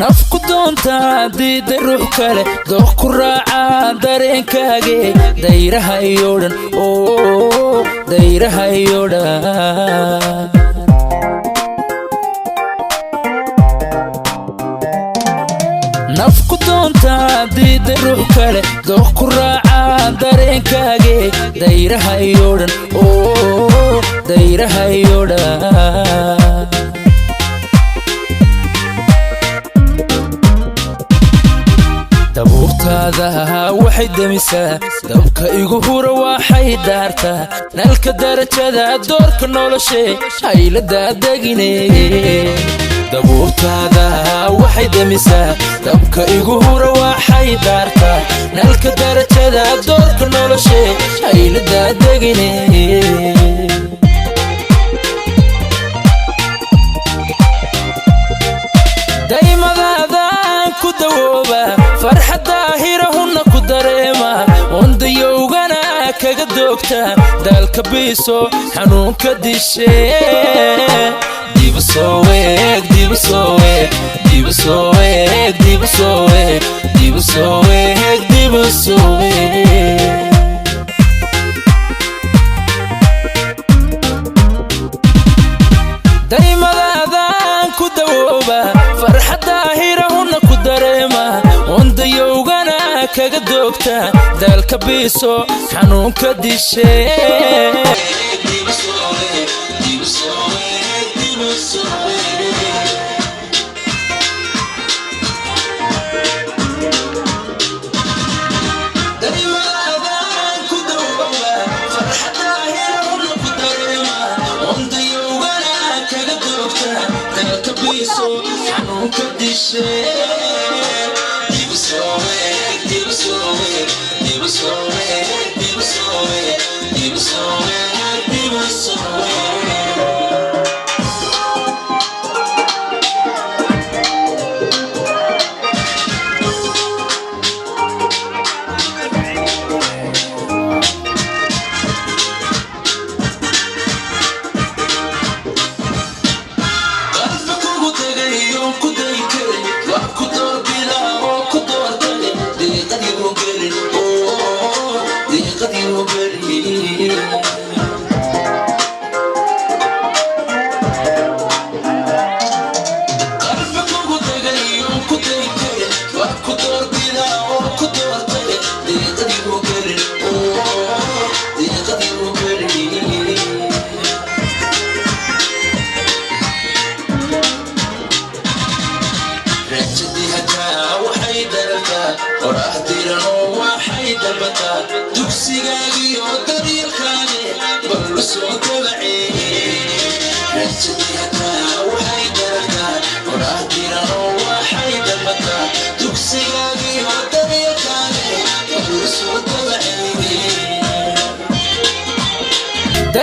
nafku doonta diida ruux kale dooq ku raaca dareenkaage dayraha iyo dhan dayraha iyo dhan nafku doonta diida ruux kale dooq ku raaca dareenkaage dayraha iyo dhan dayraha iyo dhan dabuurtaada waxay damisaa dabka igu hura waxay daartaa nalka darajada doorka noloshe haylada degine dabuurtaada waxay damisaa dabka igu hura waxay daartaa nalka darajada doorka noloshe haylada degine daymadaadaan ku dawooba farxadda hirahunna ku dareema ondayowgana kaga doogta daalka biiso xanuunka dishe diba soo weeg diba soo weeg diba soo weeg diba soo weeg diba soo weeg diba soo weeg daymadaadaan ku dawooba farxadda hirahunna ku dareema ondayowgana kaga doogta daalka biiso xanuunka dishe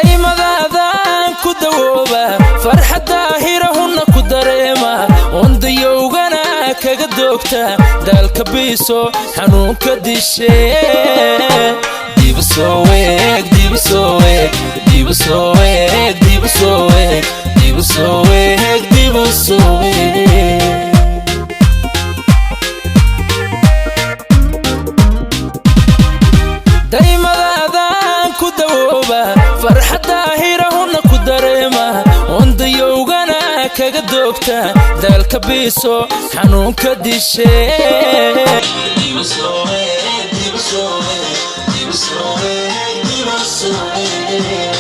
daymadaadaan ku dawooba farxadda hirahunna ku dareema ondayowgana kaga doogta daalka biiso xanuunka dishe diba soo weeg diba soo weeg diba soo weeg diba soo weeg diba soo weeg diba soo weeg daymadaadaan ku dawooba farxadda hirahunna ku dareema ondayowgana kaga doogta daalka biiso xanuunka dishe diba soo weeg diba soo weeg diba soo weeg diba soo weeg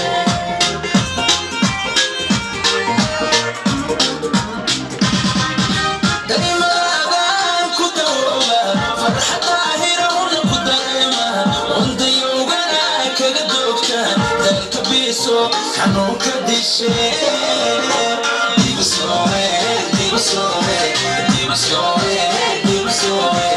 daymadaadaan ku dawooba farxadda hirahunna ku dareema ondayowgana kaga doogta daalka biiso xanuunka dishe diba soo weeg diba soo weeg diba soo weeg diba soo weeg